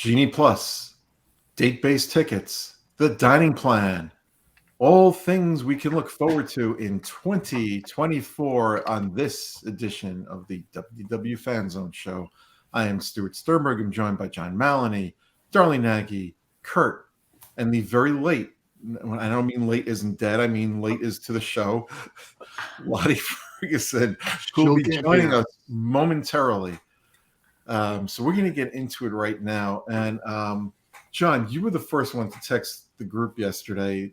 Genie Plus, date-based tickets, the dining plan, all things we can look forward to in 2024 on this edition of the WDW Fan Zone Show. I am Stuart Sternberg. I'm joined by John Maloney, Darlene Nagy, Kurt, and the very late, I don't mean late isn't dead, I mean late is to the show, Lottie Ferguson, who will be joining us momentarily. So we're going to get into it right now. And John, you were the first one to text the group yesterday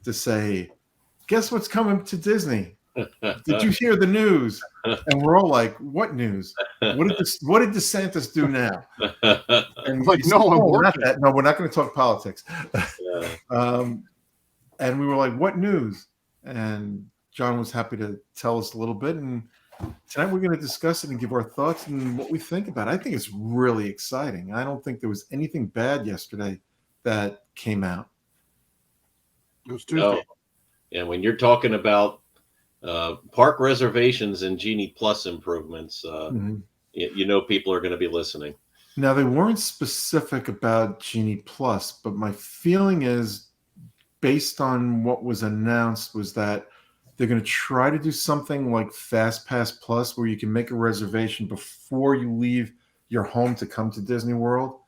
to say, guess what's coming to Disney? Did you hear the news? And we're all like, what news? What did DeSantis do now? And like, no, we're not going to talk politics. And we were like, what news? And John was happy to tell us a little bit. And tonight we're going to discuss it and give our thoughts and what we think about it. I think it's really exciting. I don't think there was anything bad yesterday that came out. It was Tuesday. No. And when you're talking about park reservations and Genie Plus improvements, you know people are going to be listening. Now, they weren't specific about Genie Plus, but my feeling is, based on what was announced, was that they're going to try to do something like Fast Pass Plus, where you can make a reservation before you leave your home to come to Disney World.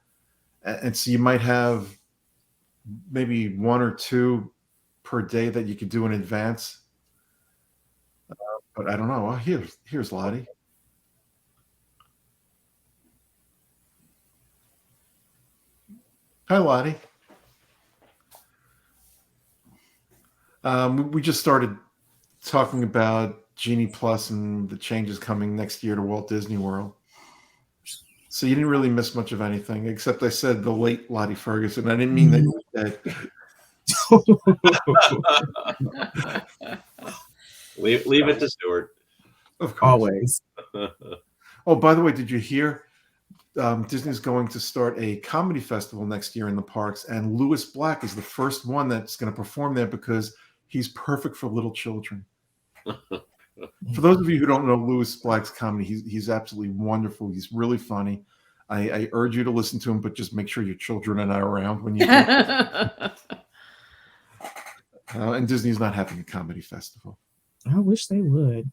And so you might have maybe one or two per day that you could do in advance. But I don't know. Oh, here's Lottie. Hi, Lottie. We just started talking about Genie Plus and the changes coming next year to Walt Disney World. So you didn't really miss much of anything, except I said the late Lottie Ferguson. I didn't mean that you were dead. Leave it to Stuart. Of course. Always. Oh, by the way, did you hear Disney's going to start a comedy festival next year in the parks, and Lewis Black is the first one that's going to perform there because he's perfect for little children. For those of you who don't know Lewis Black's comedy, he's absolutely wonderful. He's really funny. I urge you to listen to him, but just make sure your children are not around when you and Disney's not having a comedy festival. I wish they would.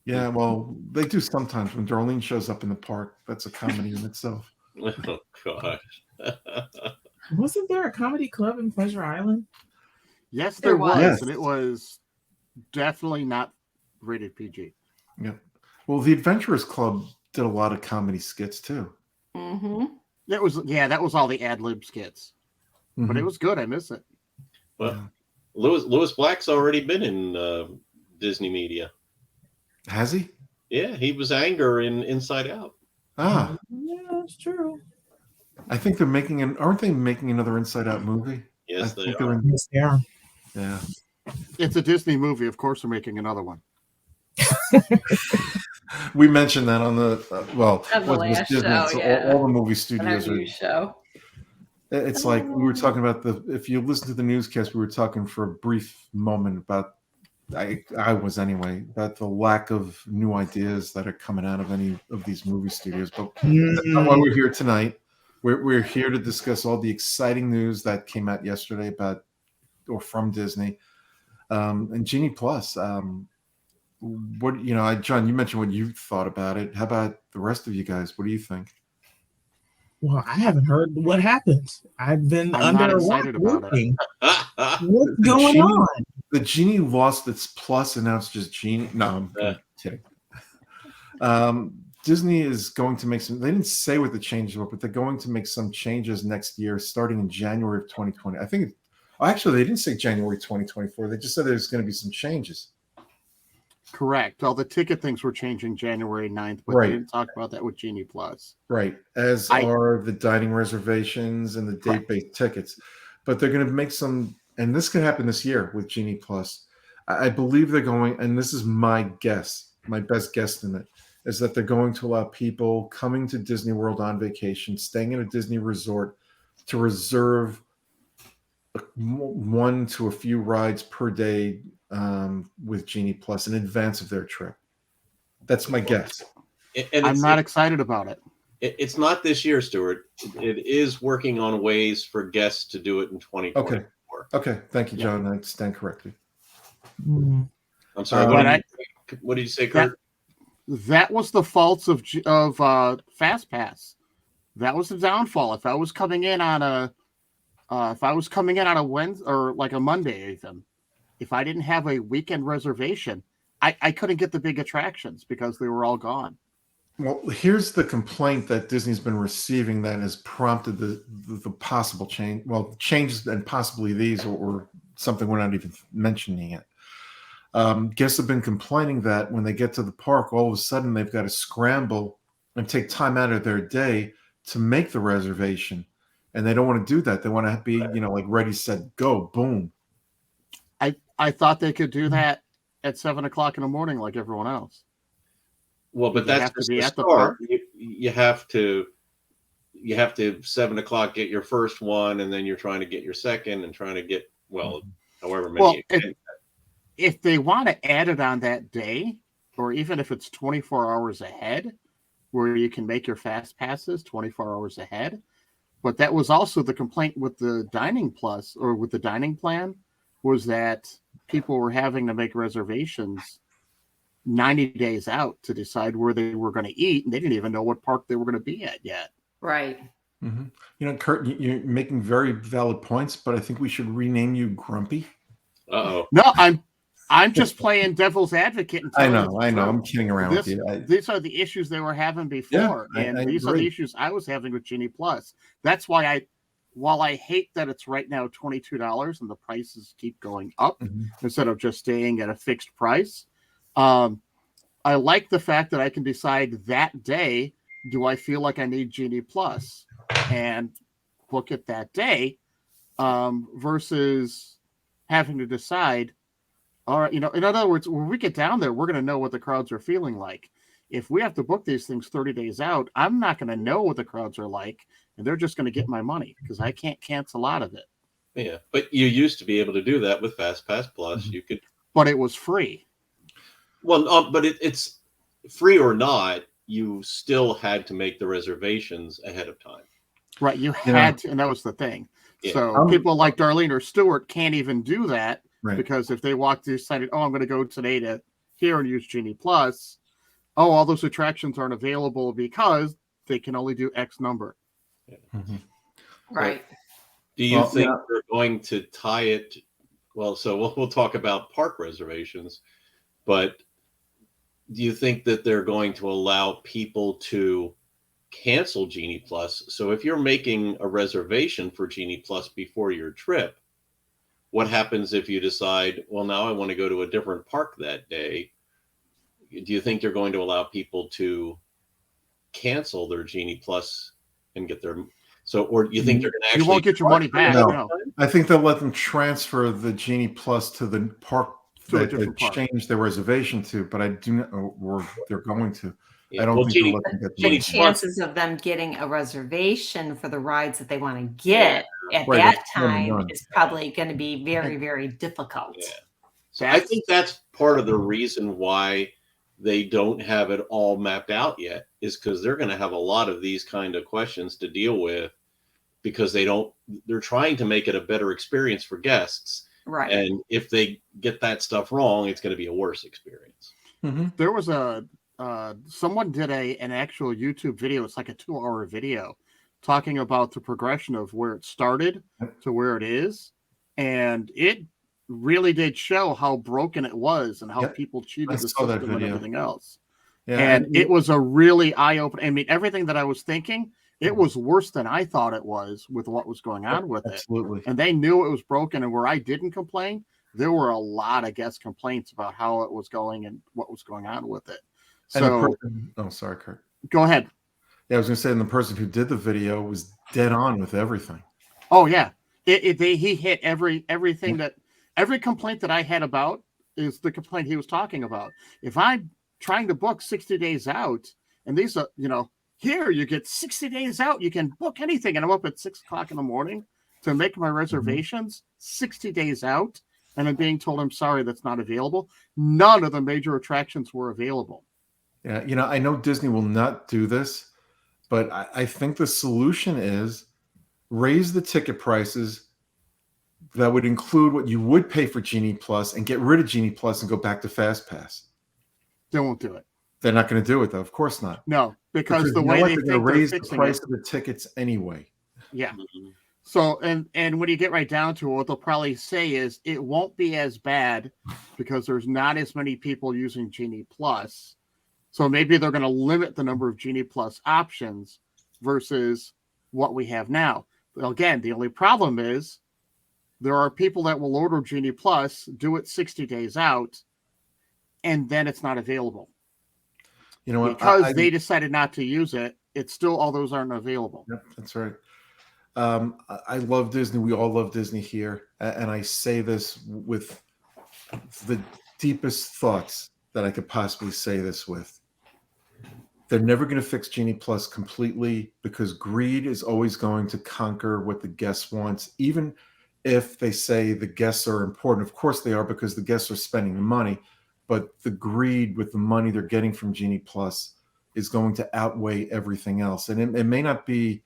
Yeah, well, they do sometimes. When Darlene shows up in the park, that's a comedy in itself. Oh, gosh. Wasn't there a comedy club in Pleasure Island? Yes, there was. Yes. And it was definitely not rated PG. Yep. Well, the Adventurers Club did a lot of comedy skits, too. Mm-hmm. That was all the ad-lib skits. Mm-hmm. But it was good. I miss it. Well, Lewis Black's already been in Disney media. Has he? Yeah, he was Anger in Inside Out. Ah. Yeah, that's true. I think they're aren't they making another Inside Out movie? Yes, they are. are. Yes, they are. Yeah. It's a Disney movie. Of course, they're making another one. We mentioned that on the On the last Disney, show, so yeah. all the movie studios Our are. new show. It's like we were talking about if you listen to the newscast, we were talking for a brief moment about I was anyway, about the lack of new ideas that are coming out of any of these movie studios. But that's not why we're here tonight. We're here to discuss all the exciting news that came out yesterday about or from Disney and Genie Plus. John, you mentioned what you thought about it. How about the rest of you guys? What do you think? Well, I haven't heard what happened. I've been I'm not under a excited rock about it. looking. What's going on? The Genie lost its plus, and now it's just Genie. No, I'm kidding. Disney is going to make some. They didn't say what the changes were, but they're going to make some changes next year, starting in January of 2020. I think. Actually, they didn't say January 2024. They just said there's going to be some changes. Correct. All the ticket things were changing January 9th, but Right. they didn't talk about that with Genie Plus. Right, as are the dining reservations and the date-based tickets. But they're going to make some, and this could happen this year with Genie Plus. I believe they're going, and this is my guess, my best guesstimate, is that they're going to allow people coming to Disney World on vacation, staying in a Disney resort, to reserve one to a few rides per day with Genie Plus in advance of their trip. That's my guess. And I'm not excited about it. It's not this year, Stuart. It is working on ways for guests to do it in 2024. Okay. Thank you, John. I stand corrected. Mm. I'm sorry. What did you say, Kurt? That was the faults of Fast Pass. That was the downfall. If I was coming in on a Wednesday or like a Monday, even if I didn't have a weekend reservation, I couldn't get the big attractions because they were all gone. Well, here's the complaint that Disney's been receiving that has prompted the possible change. Well, changes and possibly these or something we're not even mentioning yet. Guests have been complaining that when they get to the park, all of a sudden they've got to scramble and take time out of their day to make the reservation, and they don't want to do that. They want to be, like ready, set, go, boom. I thought they could do that at 7 o'clock in the morning like everyone else. Well, but that's just the start. You have to 7 o'clock get your first one, and then you're trying to get your second, and trying to get however many. If they want to add it on that day, or even if it's 24 hours ahead, where you can make your fast passes 24 hours ahead. But that was also the complaint with the Dining Plus or with the dining plan, was that people were having to make reservations 90 days out to decide where they were going to eat, and they didn't even know what park they were going to be at yet. Right. Mm-hmm. Kurt, you're making very valid points, but I think we should rename you Grumpy. Uh-oh. No, I'm just playing devil's advocate. And I know. I'm kidding around with you. These are the issues they were having before, and these are the issues I was having with Genie Plus. That's why while I hate that it's right now $22 and the prices keep going up instead of just staying at a fixed price, I like the fact that I can decide that day, do I feel like I need Genie Plus, and book it that day, versus having to decide, all right, in other words, when we get down there, we're going to know what the crowds are feeling like. If we have to book these things 30 days out, I'm not going to know what the crowds are like, and they're just going to get my money because I can't cancel out of it. Yeah, but you used to be able to do that with Fast Pass Plus. You could, but it was free. Well, but it's free or not, you still had to make the reservations ahead of time. Right, you had to, and that was the thing. Yeah. So people like Darlene or Stuart can't even do that because if they decided, I'm going to go today to here and use Genie Plus, all those attractions aren't available because they can only do X number. Yeah. Right. Do you think they're going to tie it? Well, so we'll talk about park reservations, but do you think that they're going to allow people to cancel Genie Plus? So if you're making a reservation for Genie Plus before your trip, what happens if you decide, well, now I want to go to a different park that day? Do you think they're going to allow people to cancel their Genie Plus and get their... So, or do you think they're going to actually... You won't get your money back. No. I think they'll let them transfer the Genie Plus to the park that they changed their reservation to, but I do not know where they're going to. Yeah. I don't think they'll let them get the chances of them getting a reservation for the rides that they want to get at that time is probably going to be very, very difficult. Yeah. So I think that's part of the reason why they don't have it all mapped out yet, is because they're going to have a lot of these kind of questions to deal with, because they're trying to make it a better experience for guests. Right. And if they get that stuff wrong, it's going to be a worse experience. Mm-hmm. There was someone did an actual YouTube video. It's like a 2-hour video talking about the progression of where it started to where it is. And it really did show how broken it was and how people cheated the system and everything else. Yeah, and it was a really eye-opening. I mean, everything that I was thinking, it was worse than I thought it was with what was going on with it. And they knew it was broken. And where I didn't complain, there were a lot of guest complaints about how it was going and what was going on with it. So, sorry, Kurt. Go ahead. Yeah, I was going to say, and the person who did the video was dead on with everything. Oh yeah, he hit everything that every complaint that I had about is the complaint he was talking about. If I'm trying to book 60 days out, and these are, here you get 60 days out, you can book anything, and I'm up at 6 o'clock in the morning to make my reservations 60 days out, and I'm being told I'm sorry that's not available. None of the major attractions were available. Yeah, I know Disney will not do this, But I think the solution is raise the ticket prices that would include what you would pay for Genie Plus and get rid of Genie Plus and go back to Fast Pass. They won't do it. They're not going to do it, though. Of course not. No, because the you know way what? they They're think going to they're raise the fixing price it. of the tickets anyway. Yeah. Mhm. So, and when you get right down to it, what they'll probably say is it won't be as bad because there's not as many people using Genie Plus. So maybe they're going to limit the number of Genie Plus options versus what we have now. But again, the only problem is there are people that will order Genie Plus, do it 60 days out, and then it's not available. You know what? Because they decided not to use it, it's still all those aren't available. Yep, that's right. I love Disney. We all love Disney here. And I say this with the deepest thoughts that I could possibly say this with. They're never going to fix Genie Plus completely because greed is always going to conquer what the guest wants, even if they say the guests are important. Of course they are, because the guests are spending the money, but the greed with the money they're getting from Genie Plus is going to outweigh everything else. And it may not be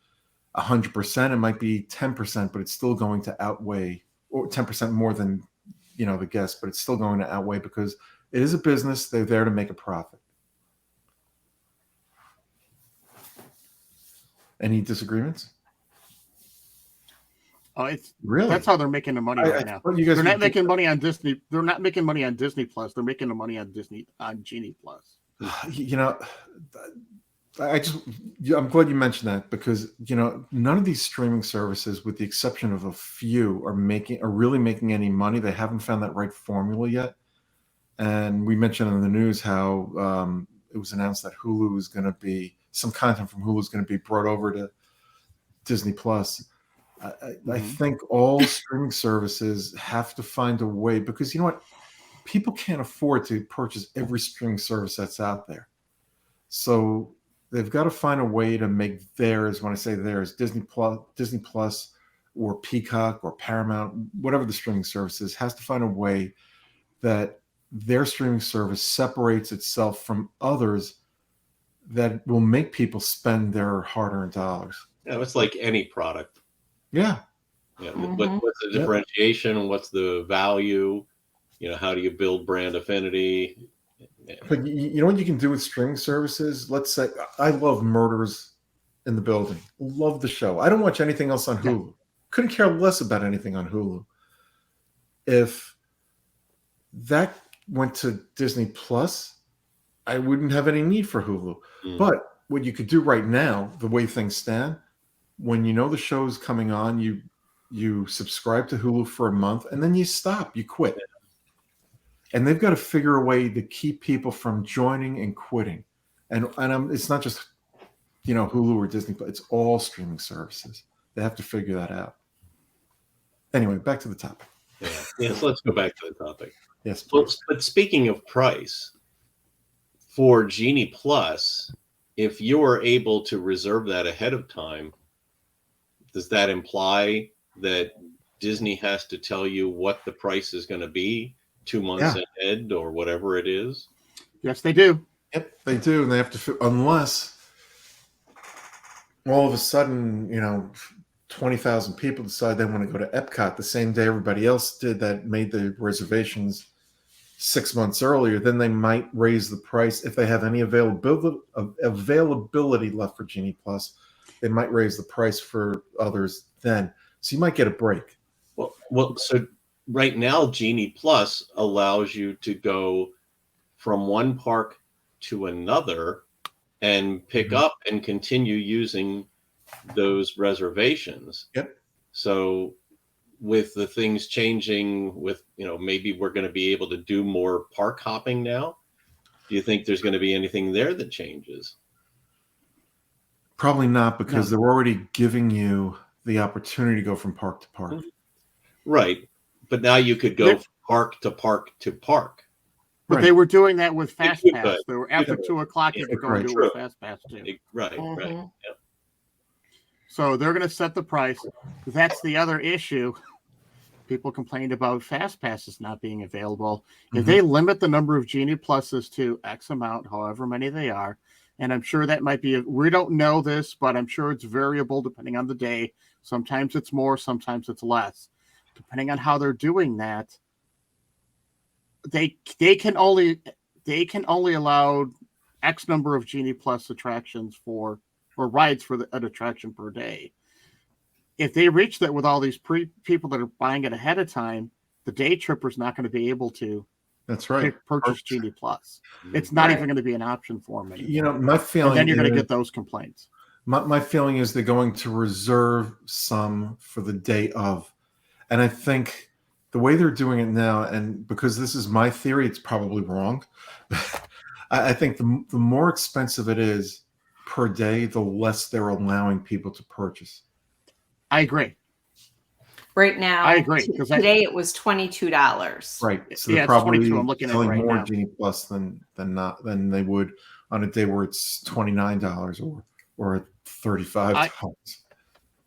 100%, it might be 10%, but it's still going to outweigh, or 10% more than, the guests, but it's still going to outweigh because it is a business. They're there to make a profit. Any disagreements? Oh, it's Really? that's how they're making the money right now. You guys They're not making money on Disney. They're not making money on Disney Plus. They're making the money on Genie Plus. I'm glad you mentioned that because none of these streaming services, with the exception of a few, are really making any money. They haven't found that right formula yet. And we mentioned in the news how it was announced that Hulu is going to be, some content from Hulu is going to be brought over to Disney Plus. I think all streaming services have to find a way, because you know what? People can't afford to purchase every streaming service that's out there. So they've got to find a way to make theirs, when I say theirs, Disney Plus or Peacock or Paramount, whatever the streaming service is, has to find a way that their streaming service separates itself from others that will make people spend their hard-earned dollars. Yeah, it's like any product. Yeah. Yeah. What's the differentiation? Yep. What's the value? How do you build brand affinity? Yeah. But you know what you can do with streaming services? Let's say I love Murders in the Building. Love the show. I don't watch anything else on Hulu. Couldn't care less about anything on Hulu. If that went to Disney Plus, I wouldn't have any need for Hulu. But what you could do right now, the way things stand, when the show's coming on, you subscribe to Hulu for a month and then you stop, you quit. And they've got to figure a way to keep people from joining and quitting. And it's not just Hulu or Disney, but it's all streaming services. They have to figure that out. Anyway, back to the topic. Yeah. So let's go back to the topic. Yes. But speaking of price, for Genie Plus, if you're able to reserve that ahead of time, does that imply that Disney has to tell you what the price is going to be 2 months ahead or whatever it is? Yes, they do. Yep, they do. And they have to, unless all of a sudden, 20,000 people decide they want to go to Epcot the same day everybody else did that made the reservations 6 months earlier, then they might raise the price. If they have any availability left for Genie Plus, they might raise the price for others then. So you might get a break. Well, so right now, Genie Plus allows you to go from one park to another and pick up and continue using those reservations. Yep. So with the things changing with, maybe we're going to be able to do more park hopping now. Do you think there's going to be anything there that changes? Probably not, because they're already giving you the opportunity to go from park to park. Right. But now you could go from park to park to park. But they were doing that with Fast Pass. Could. They were after 2 o'clock. You could go and do it with Fast Pass too. Right. Yep. So they're going to set the price. That's the other issue. People complained about Fast Passes not being available. If they limit the number of Genie Pluses to X amount, however many they are, And I'm sure that might be, we don't know this, but I'm sure it's variable depending on the day. Sometimes it's more, sometimes it's less. Depending on how they're doing that, they can only allow X number of Genie Plus attractions or rides for an attraction per day. If they reach that with all these people that are buying it ahead of time, the day tripper's not going to be able to. That's right. Purchase Genie Plus. It's not even going to be an option for them anymore. You know, my feeling. And then you're going to get those complaints. My feeling is they're going to reserve some for the day of, and I think the way they're doing it now, and because this is my theory, it's probably wrong. I think the more expensive it is per day, the less they're allowing people to purchase. I agree. Right now, I agree. Today it was $22. Right. So yeah, they're probably 22. I'm looking at selling right more now. Genie Plus than they would on a day where it's $29 or $35.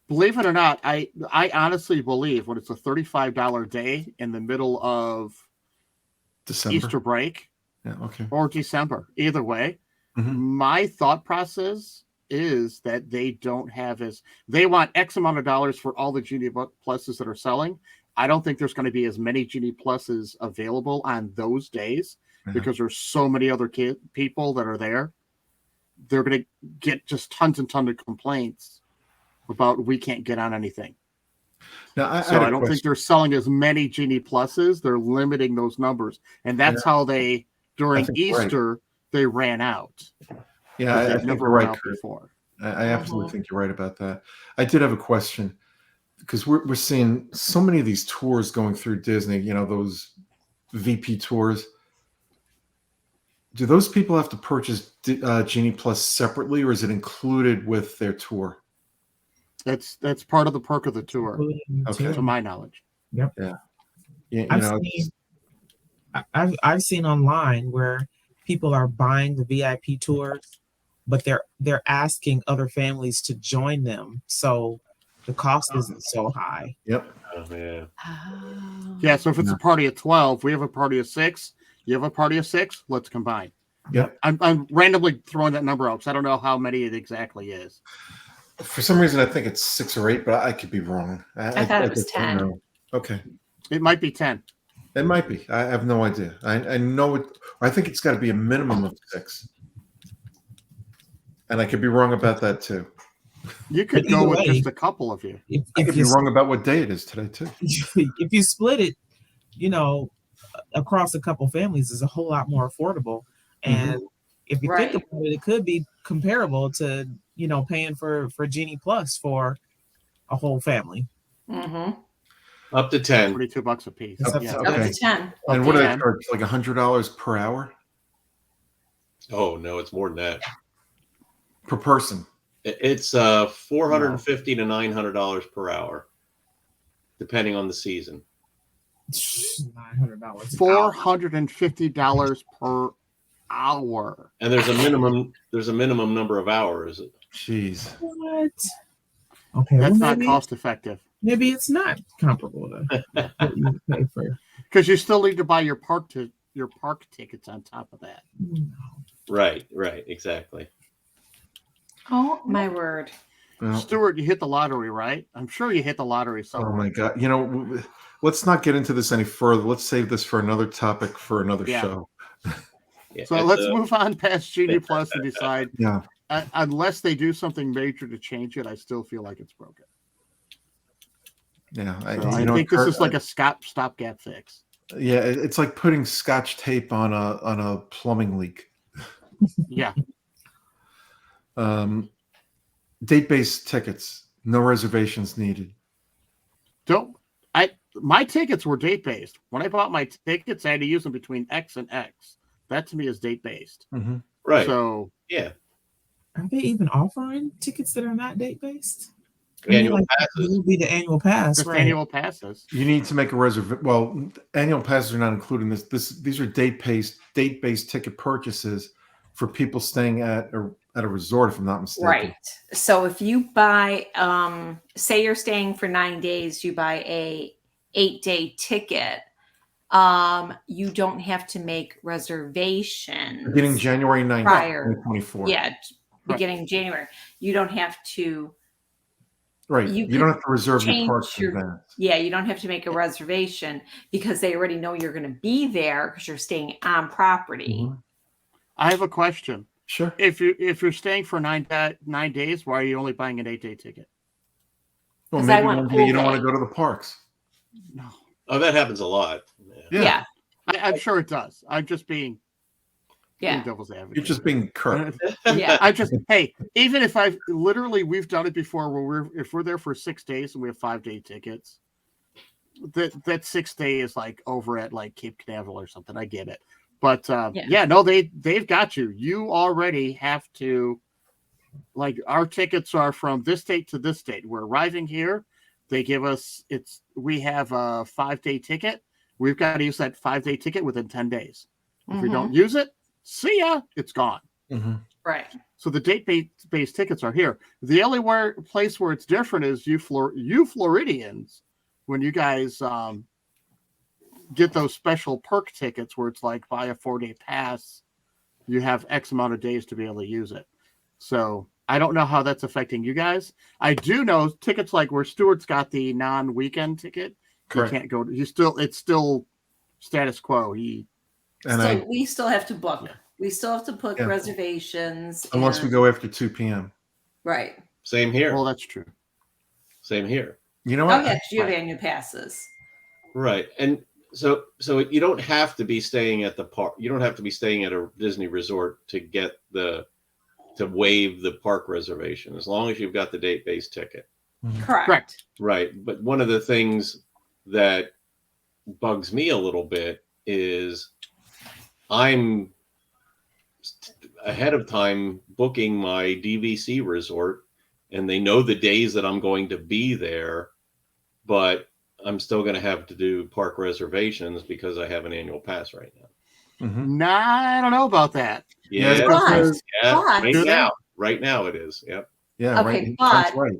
Believe it or not, I honestly believe when it's a $35 day in the middle of December. Easter break, or December, either way, my thought process is that they don't have they want X amount of dollars for all the Genie Pluses that are selling. I don't think there's going to be as many Genie Pluses available on those days because there's so many other people that are there. They're going to get just tons and tons of complaints about we can't get on anything. Now, I don't think they're selling as many Genie Pluses. They're limiting those numbers. And that's how they, during Easter, they ran out. Yeah, I think never you're right, out before. I absolutely think you're right about that. I did have a question because we're seeing so many of these tours going through Disney, you know, those VP tours. Do those people have to purchase Genie Plus separately, or is it included with their tour? That's part of the perk of the tour, to my knowledge. Yep. Yeah. I've seen online where people are buying the VIP tours, but they're asking other families to join them, so the cost isn't so high. Yep. Oh, yeah. Yeah. So if it's a party of 12, we have a party of 6. You have a party of 6. Let's combine. Yep. I'm randomly throwing that number out because I don't know how many it exactly is. For some reason, I think it's 6 or 8, but I could be wrong. I thought it was 10. Okay. It might be 10. It might be. I have no idea. I know it. I think it's got to be a minimum of 6. And I could be wrong about that too. You could go with just a couple of you. I could be wrong about what day it is today too. If you split it, you know, across a couple families, is a whole lot more affordable. And if you think about it, it could be comparable to, you know, paying for Genie Plus for a whole family. Up to 10. $42 a piece. Up to 10. And what do they charge? Like $100 per hour? Oh no, it's more than that. Per person. It's $450 to $900 per hour, depending on the season. $900. $450 per hour. And there's a minimum number of hours. Jeez. What? Okay, that's not cost effective. Maybe it's not comparable to what you pay for. Because you still need to buy your park tickets on top of that. Right, exactly. Oh my word. Well, Stuart, you hit the lottery, right? I'm sure you hit the lottery somewhere. Oh my God. You know, let's not get into this any further. Let's save this for another topic for another show. Yeah, so let's move on past Genie Plus and decide. Yeah. Unless they do something major to change it, I still feel like it's broken. Yeah. I think this is like a stopgap fix. Yeah. It's like putting Scotch tape on a plumbing leak. Yeah. Date-based tickets, no reservations needed. My tickets were date-based. When I bought my tickets, I had to use them between X and X. That to me is date-based. Right. So yeah. Are they even offering tickets that are not date-based? Annual passes. It would be the annual pass. Just right? annual passes. You need to make a reservation. Well, annual passes are not included in this. These are date-based ticket purchases for people staying at a resort, if I'm not mistaken. Right. So if you buy, say you're staying for 9 days, you buy a 8-day ticket. You don't have to make reservations. Beginning January 9th, prior. 2024. Yeah, beginning January. You don't have to. Right. You don't have to reserve your change parks in your- advance. Yeah, you don't have to make a reservation because they already know you're going to be there because you're staying on property. Mhm. I have a question. Sure. If you're staying for 9 days, why are you only buying an 8-day ticket? Well, 'Cause maybe I want one full day you don't want day. to go to the parks. No, Oh, that happens a lot. Yeah. Yeah. I'm sure it does. I'm just being Yeah. devil's advocate. You're just being curt. Yeah. I just hey, even if we've done it before where if we're there for 6 days and we have 5-day tickets, that 6th day is like over at like Cape Canaveral or something. I get it. But no, they've got you. You already have to, like, our tickets are from this date to this date. We're arriving here. They give us we have a 5-day ticket. We've got to use that 5-day ticket within 10 days. If we don't use it, see ya, it's gone. Mm-hmm. Right. So the date-based tickets are here. The only place where it's different is you Floridians, when you guys get those special perk tickets where it's like buy a 4-day pass, you have X amount of days to be able to use it. So I don't know how that's affecting you guys. I do know tickets like where Stuart's got the non-weekend ticket. Correct. He can't go. It's still status quo. We still have to book. Yeah. We still have to book reservations. Unless we go after 2 p.m. Right. Same here. Well, that's true. Same here. You know what? Oh, yeah, you have annual passes. Right. And so you don't have to be staying at the park. You don't have to be staying at a Disney resort to get to waive the park reservation, as long as you've got the date-based ticket. Mhm. Correct. Right. But one of the things that bugs me a little bit is I'm ahead of time booking my DVC resort, and they know the days that I'm going to be there, but I'm still going to have to do park reservations because I have an annual pass right now. Mhm. Nah, I don't know about that. Yeah, But- right now it is. Yep. Yeah. Okay, right. That's but- right.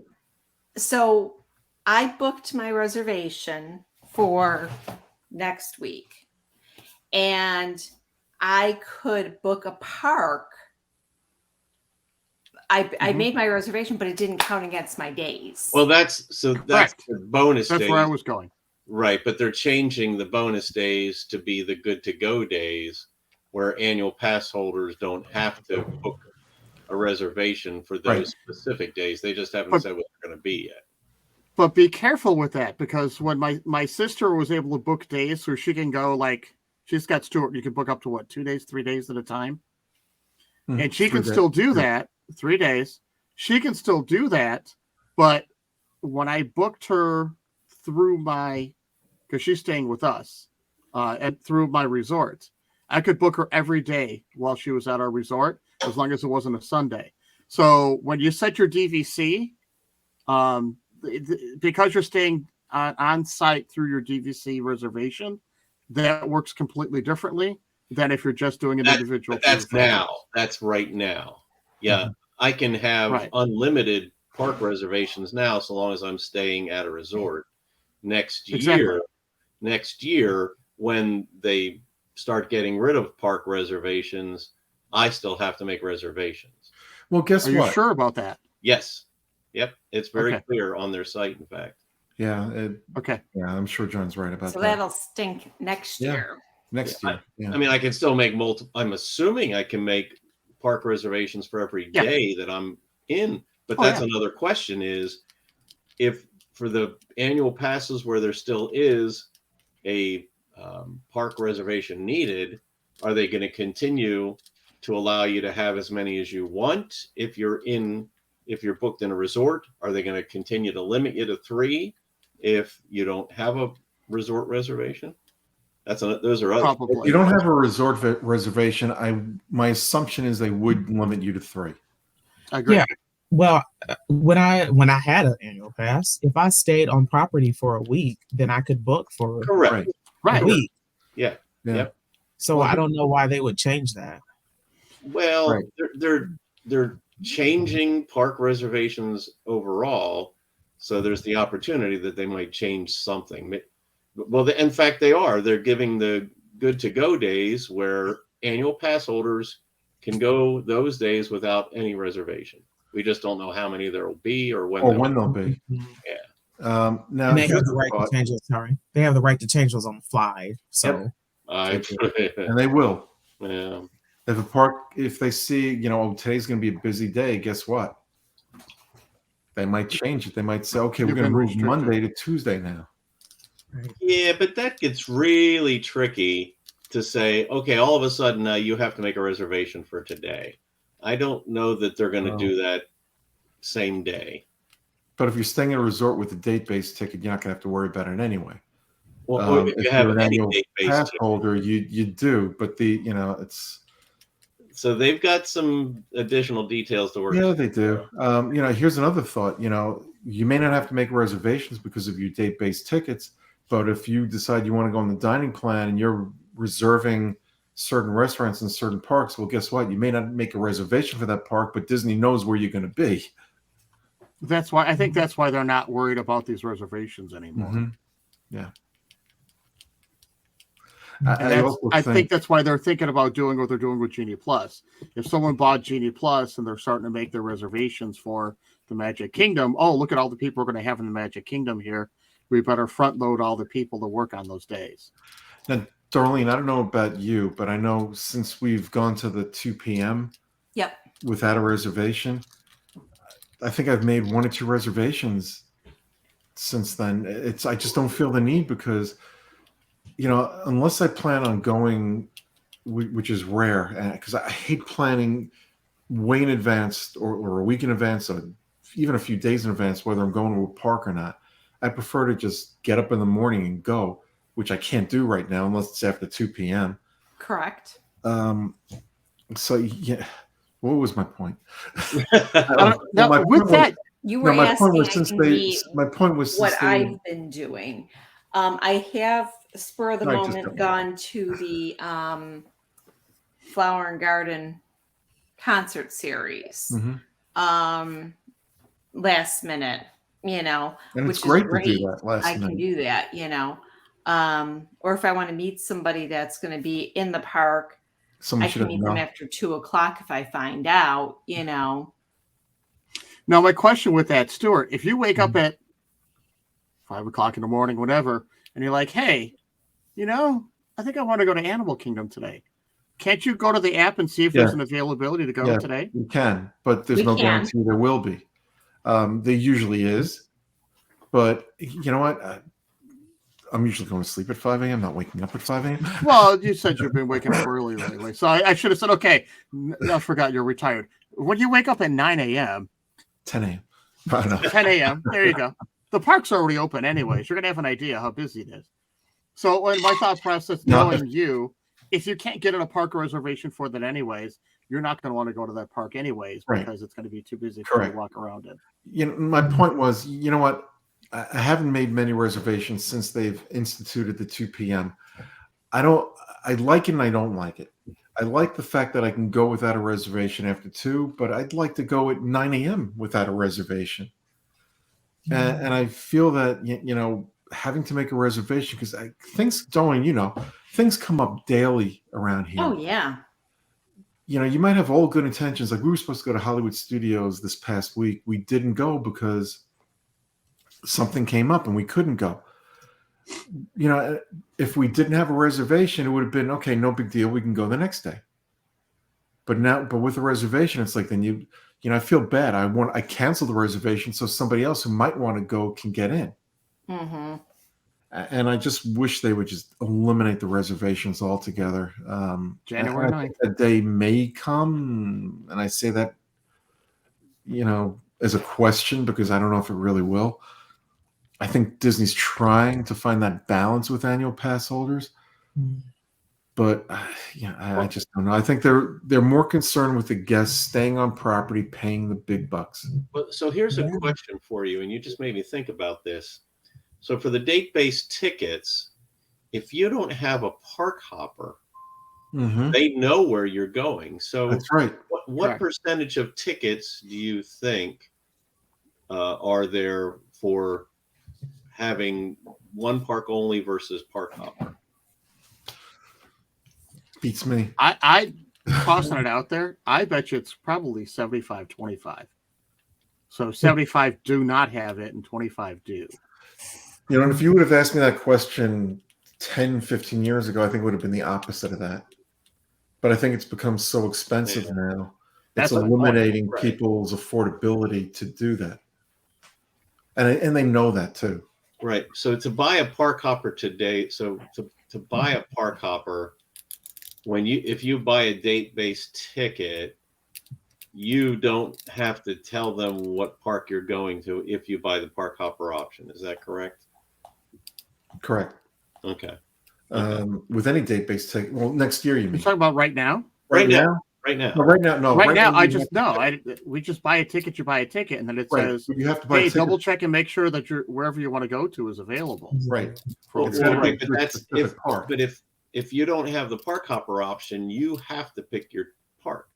So I booked my reservation for next week, and I could book a park. I made my reservation, but it didn't count against my days. Well, that's Correct. the bonus That's days. where I was going. Right, but they're changing the bonus days to be the good to go days, where annual pass holders don't have to book a reservation for those specific days. They just haven't said what they're going to be yet. But be careful with that, because when my sister was able to book days so she can go, like, she's got Stuart, you can book up to what, 2 days, 3 days at a time? Mhm. And she 3 can days. still do Yeah. that, 3 days. She can still do that, but when I booked her through because she's staying with us, and through my resort, I could book her every day while she was at our resort, as long as it wasn't a Sunday. So when you set your DVC, because you're staying on site through your DVC reservation, that works completely differently than if you're just doing an individual. But that's now. That's right now. Yeah, I can have unlimited park reservations now, so long as I'm staying at a resort. Next year, when they start getting rid of park reservations, I still have to make reservations. Well, guess Are what? you sure about that? Yes. Yep. It's very Okay. clear on their site, in fact. Yeah. Okay. Yeah. I'm sure John's right about so that. that'll stink next Yeah. year. Next year. Yeah. I mean, I can still make multiple. I'm assuming I can make park reservations for every day that I'm in. But that's another question: is if for the annual passes where there still is a park reservation needed, are they going to continue to allow you to have as many as you want? If you're booked in a resort, are they going to continue to limit you to 3 if you don't have a resort reservation? Those are other. Probably. If you don't have a resort reservation, my assumption is they would limit you to 3. I agree. Yeah. Well, when I had an annual pass, if I stayed on property for a week, then I could book for Correct. Right. a week. Yeah. Yeah. Yep. So I don't know why they would change that. Well, Right. they're changing park reservations overall, so there's the opportunity that they might change something. Well, in fact, they are. They're giving the good to go days where annual pass holders can go those days without any reservation. We just don't know how many there will be or when. Or when they'll be. Yeah. Now And they have here's the right thought. to change it. Sorry, they have the right to change those on the fly. So, and they will. Yeah. If they see, oh, today's going to be a busy day, guess what? They might change it. They might say, okay, we're going to move Monday to Tuesday now. Yeah, but that gets really tricky to say, okay, all of a sudden you have to make a reservation for today. I don't know that they're going to do that same day. But if you're staying at a resort with a date-based ticket, you're not going to have to worry about it anyway. Well, if you have an any annual date-based pass ticket. holder, you do. But it's. So they've got some additional details to work. Yeah, they do. Here's another thought. You may not have to make reservations because of your date-based tickets, but if you decide you want to go on the dining plan and you're reserving certain restaurants in certain parks, well, guess what? You may not make a reservation for that park, but Disney knows where you're going to be. I think that's why they're not worried about these reservations anymore. Mm-hmm. Yeah. I think that's why they're thinking about doing what they're doing with Genie Plus. If someone bought Genie Plus and they're starting to make their reservations for the Magic Kingdom, oh, look at all the people we're going to have in the Magic Kingdom here. We better front load all the people to work on those days. Now, Darlene, I don't know about you, but I know since we've gone to the 2 p.m. Yep. without a reservation, I think I've made 1 or 2 reservations since then. I just don't feel the need because, unless I plan on going, which is rare, because I hate planning way in advance or a week in advance or even a few days in advance, whether I'm going to a park or not. I prefer to just get up in the morning and go, which I can't do right now unless it's after 2 p.m. Correct. So, yeah. What was my point? You were asking my point was what I've been doing. I have spur of the moment gone to the Flower and Garden concert series. Mm-hmm. Last minute, and which it's great is great. to do that last minute. I can do that, or if I want to meet somebody that's going to be in the park, I can meet them after 2:00 if I find out, Now, my question with that, Stuart, if you wake up at 5:00 in the morning, whatever, and you're like, hey, I think I want to go to Animal Kingdom today. Can't you go to the app and see if there's an availability to go today? You can, but there's no guarantee there will be. There usually is. But you know what? I'm usually going to sleep at 5 a.m., not waking up at 5 a.m. Well, you said you've been waking up early lately. So I should have said, okay, I forgot you're retired. When you wake up at 9 a.m. 10 a.m. 10 a.m. There you go. The park's already open anyways. You're going to have an idea how busy it is. So in my thought process, knowing you, if you can't get in a park reservation for that anyways, you're not going to want to go to that park anyways because it's going to be too busy for you to walk around in. My point was, you know what? I haven't made many reservations since they've instituted the 2 p.m. I like it and I don't like it. I like the fact that I can go without a reservation after 2, but I'd like to go at 9 a.m. without a reservation. And I feel that, having to make a reservation, because things come up daily around here. Oh, yeah. You might have all good intentions. Like we were supposed to go to Hollywood Studios this past week. We didn't go because something came up and we couldn't go. If we didn't have a reservation, it would have been okay, no big deal. We can go the next day. But with a reservation, it's like then I feel bad. I canceled the reservation so somebody else who might want to go can get in. Mm-hmm. And I just wish they would just eliminate the reservations altogether. January 9th. A day may come, and I say that, as a question because I don't know if it really will. I think Disney's trying to find that balance with annual pass holders, but I just don't know. I think they're more concerned with the guests staying on property, paying the big bucks. So here's a question for you, and you just made me think about this. So for the date-based tickets, if you don't have a park hopper, they know where you're going. So that's right. What percentage of tickets do you think are there for having one park only versus park hopper? Beats me. I tossing it out there. I bet you it's probably 75-25. So 75 do not have it and 25 do. You know, and if you would have asked me that question 10, 15 years ago, I think it would have been the opposite of that. But I think it's become so expensive now. It's eliminating people's affordability to do that. And they know that too. Right. So to buy a park hopper today, so to buy a park hopper, if you buy a date-based ticket, you don't have to tell them what park you're going to if you buy the park hopper option. Is that correct? Correct. Okay. With any date-based ticket, well, next year you mean? You're talking about right now? Right now. We just buy a ticket. You buy a ticket, and then it says, you have to buy "Hey, double check and make sure that wherever you want to go to is available." Right. But if you don't have the park hopper option, you have to pick your park.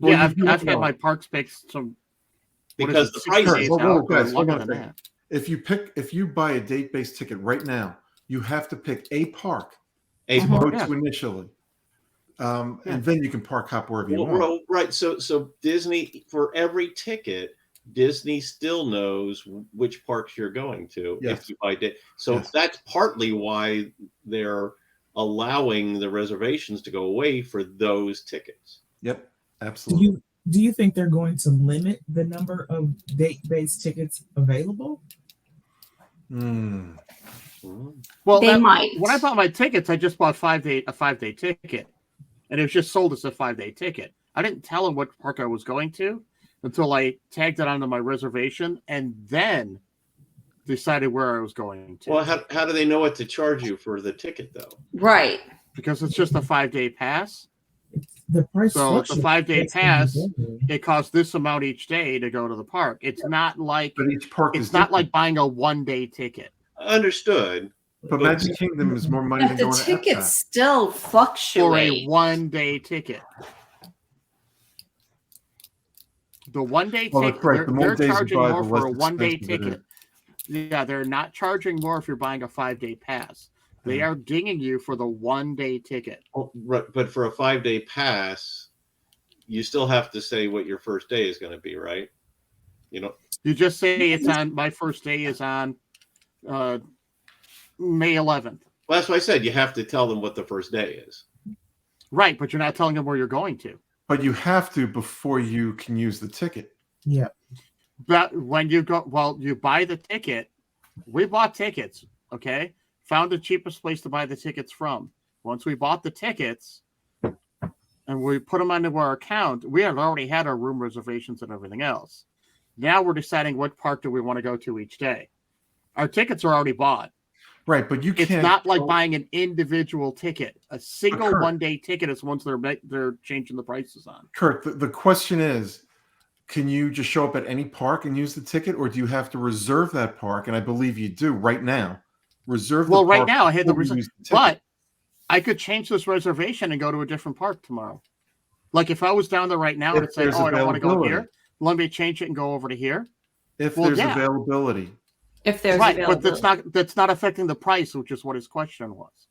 Well, yeah, I've had my parks picked because the price is if you buy a date-based ticket right now, you have to pick a park to go to initially. And then you can park hop wherever you want. Right. So Disney, for every ticket, Disney still knows which parks you're going to if you buy date. So that's partly why they're allowing the reservations to go away for those tickets. Yep, absolutely. Do you think they're going to limit the number of date-based tickets available? Well, they might. When I bought my tickets, I just bought a 5-day ticket. And it was just sold as a 5-day ticket. I didn't tell them what park I was going to until I tagged it onto my reservation and then decided where I was going to. Well, how do they know what to charge you for the ticket, though? Right. Because it's just a 5-day pass. The price. So it's a 5-day pass. It costs this amount each day to go to the park. It's not like like buying a 1-day ticket. Understood. But Magic Kingdom is more money than going to Epcot. The tickets still fluctuate. For a 1-day ticket. The 1-day ticket, they're charging more for a 1-day ticket. Yeah, they're not charging more if you're buying a 5-day pass. They are dinging you for the 1-day ticket. Oh, right, but for a 5-day pass, you still have to say what your first day is going to be, right? You just say it's on. My first day is on May 11th. Well, that's what I said. You have to tell them what the first day is. Right, but you're not telling them where you're going to. But you have to before you can use the ticket. Yeah. But when you you buy the ticket. We bought tickets, okay? Found the cheapest place to buy the tickets from. Once we bought the tickets and we put them onto our account, we had already had our room reservations and everything else. Now we're deciding what park do we want to go to each day. Our tickets are already bought. Right, but you can't. It's not like buying an individual ticket. A single 1-day ticket is once they're changing the prices on. Kurt, the question is, can you just show up at any park and use the ticket, or do you have to reserve that park? And I believe you do right now. Reserve. Well, right now I had the reservation, but I could change this reservation and go to a different park tomorrow. Like if I was down there right now and it's like, I don't want to go here. Let me change it and go over to here. If there's availability. If there's availability. But that's not affecting the price, which is what his question was.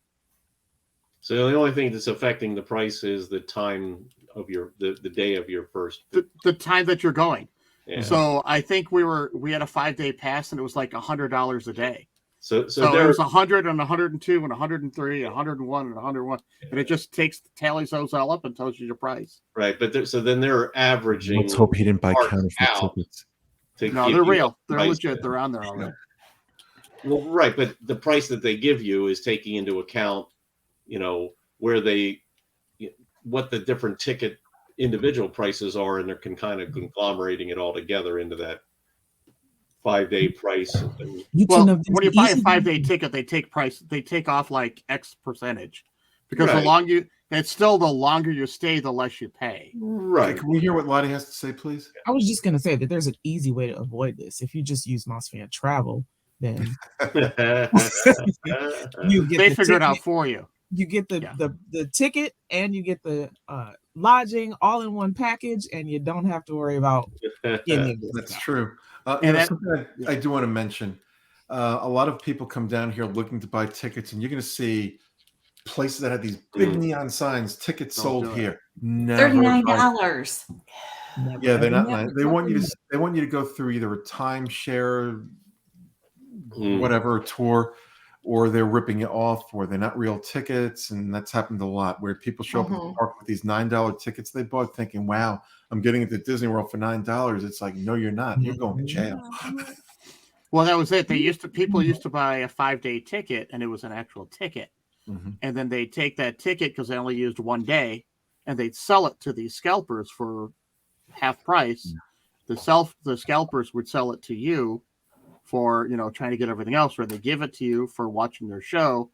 So the only thing that's affecting the price is the time of the day of your first. The time that you're going. Yeah. So I think we had a 5-day pass and it was like $100 a day. So there was 100 and 102 and 103 and 101 and 101, and it just tallies those all up and tells you your price. Right, but then they're averaging. Let's hope he didn't buy counterfeit tickets. No, they're real. They're legit. They're on there already. Well, right, but the price that they give you is taking into account, what the different ticket individual prices are, and they're kind of conglomerating it all together into that 5-day price. When you buy a 5-day ticket, they take off like X percentage, because the longer you stay, the less you pay. Right. Can we hear what Lottie has to say, please? I was just going to say that there's an easy way to avoid this. If you just use Mossfan Travel, then they figure it out for you. You get the ticket and you get the lodging all in one package, and you don't have to worry about any of this. That's true. Something I do want to mention. a lot of people come down here looking to buy tickets, and you're going to see places that have these big neon signs, tickets sold here. Never $39. Yeah, they're not nice. They want you to go through either a timeshare, whatever tour, or they're ripping it off, or they're not real tickets, and that's happened a lot where people show up at the park with these $9 tickets they bought, thinking, "Wow, I'm getting into Disney World for $9." It's like, no, you're not. You're going to jail. Well, that was it. People used to buy a 5-day ticket, and it was an actual ticket, and then they take that ticket because they only used 1 day, and they'd sell it to these scalpers for half price. The scalpers would sell it to you for, trying to get everything else, or they give it to you for watching their show.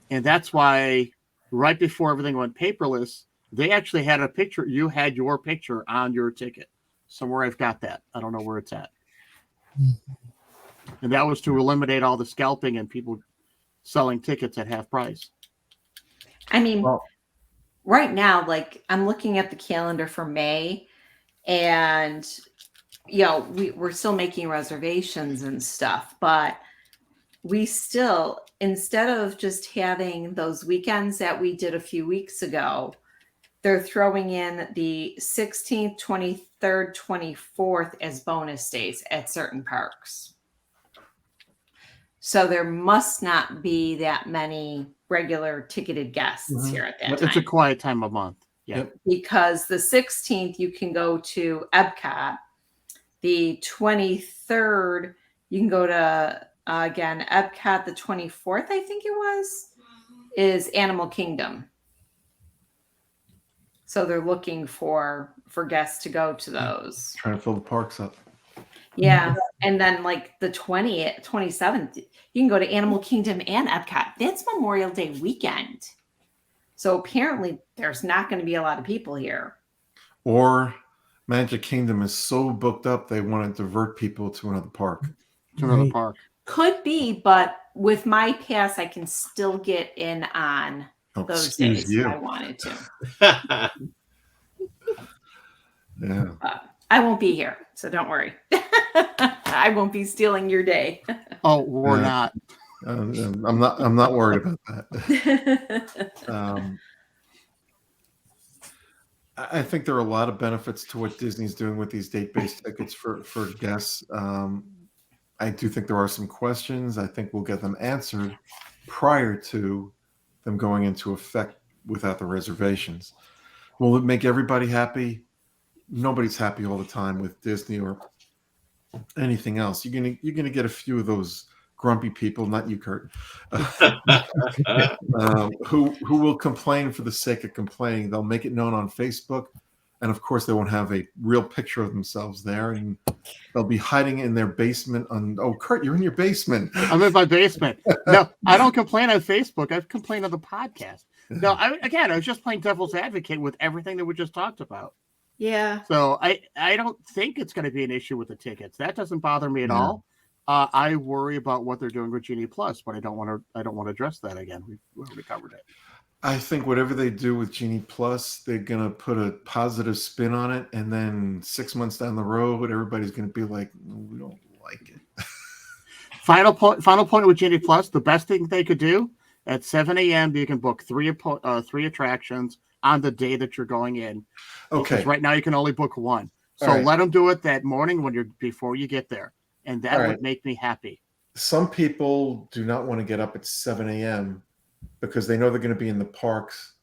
And that's why right before everything went paperless, they actually had a picture. You had your picture on your ticket. Somewhere I've got that. I don't know where it's at. And that was to eliminate all the scalping and people selling tickets at half price. I mean, right now, like I'm looking at the calendar for May, and we're still making reservations and stuff, but we still, instead of just having those weekends that we did a few weeks ago, they're throwing in the 16th, 23rd, 24th as bonus days at certain parks. So there must not be that many regular ticketed guests here at that time. It's a quiet time of month. Yeah. Because the 16th, you can go to Epcot. The 23rd, you can go to, again, Epcot. The 24th, I think it was, is Animal Kingdom. So they're looking for guests to go to those. Trying to fill the parks up. Yeah. And then like the 27th, you can go to Animal Kingdom and Epcot. That's Memorial Day weekend. So apparently there's not going to be a lot of people here. Or Magic Kingdom is so booked up they want to divert people to another park. Could be, but with my pass, I can still get in on those days if I wanted to. Yeah. I won't be here, so don't worry. I won't be stealing your day. Oh, we're not. I'm not worried about that. I think there are a lot of benefits to what Disney's doing with these date-based tickets for guests. I do think there are some questions. I think we'll get them answered prior to them going into effect without the reservations. Will it make everybody happy? Nobody's happy all the time with Disney or anything else. You're gonna get a few of those grumpy people, not you, Kurt, who will complain for the sake of complaining. They'll make it known on Facebook, and of course, they won't have a real picture of themselves there, and they'll be hiding in their basement. Oh, Kurt, you're in your basement. I'm in my basement. No, I don't complain on Facebook. I've complained on the podcast. No, I was just playing devil's advocate with everything that we just talked about. Yeah. So I don't think it's going to be an issue with the tickets. That doesn't bother me at all. I worry about what they're doing with Genie Plus, but I don't want to address that again. We've already covered it. I think whatever they do with Genie Plus, they're going to put a positive spin on it, and then 6 months down the road, everybody's going to be like, we don't like it. Final point with Genie Plus, the best thing they could do, at 7 a.m., you can book three attractions on the day that you're going in. Okay. Because right now you can only book one. So let them do it that morning before you get there. And that would make me happy. Some people do not want to get up at 7 a.m. because they know they're going to be in the parks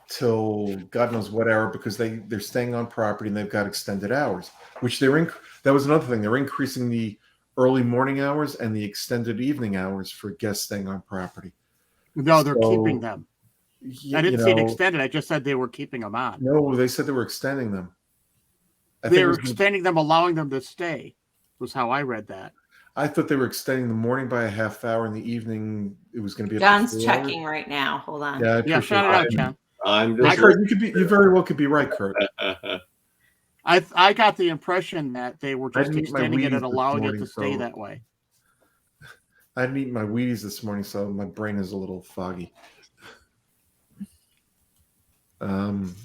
till God knows what hour, because they're staying on property and they've got extended hours, which that was another thing. They're increasing the early morning hours and the extended evening hours for guests staying on property. No, they're keeping them. I didn't see it extended. I just said they were keeping them on. No, they said they were extending them. They were extending them, allowing them to stay, was how I read that. I thought they were extending the morning by a half hour. In the evening, it was going to be. John's checking right now. Hold on. Yeah, shout it out, John. You very well could be right, Kurt. I got the impression that they were just extending it and allowing it to stay that way. I didn't eat my Wheaties this morning, so my brain is a little foggy. Let's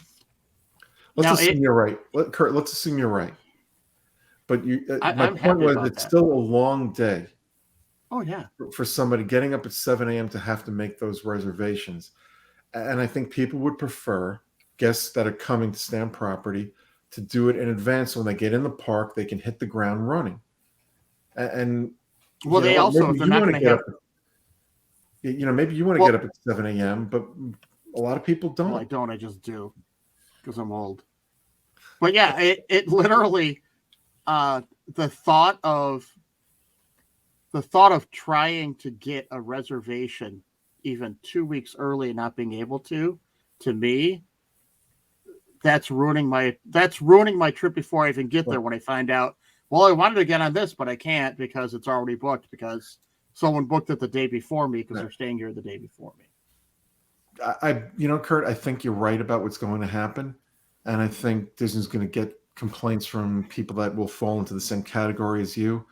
assume you're right. Kurt, let's assume you're right. But my point was, it's still a long day. Oh yeah. For somebody getting up at 7 a.m. to have to make those reservations. And I think people would prefer guests that are coming to stay on property to do it in advance. So when they get in the park, they can hit the ground running. And well, they also, if they're not going to have, maybe you want to get up at 7 a.m., but a lot of people don't. Well, I don't. I just do because I'm old. But yeah, it literally, the thought of trying to get a reservation even 2 weeks early and not being able to me, that's ruining my trip before I even get there. When I find out, well, I wanted to get on this, but I can't because it's already booked because someone booked it the day before me because they're staying here the day before me. Kurt, I think you're right about what's going to happen. And I think Disney's going to get complaints from people that will fall into the same category as you.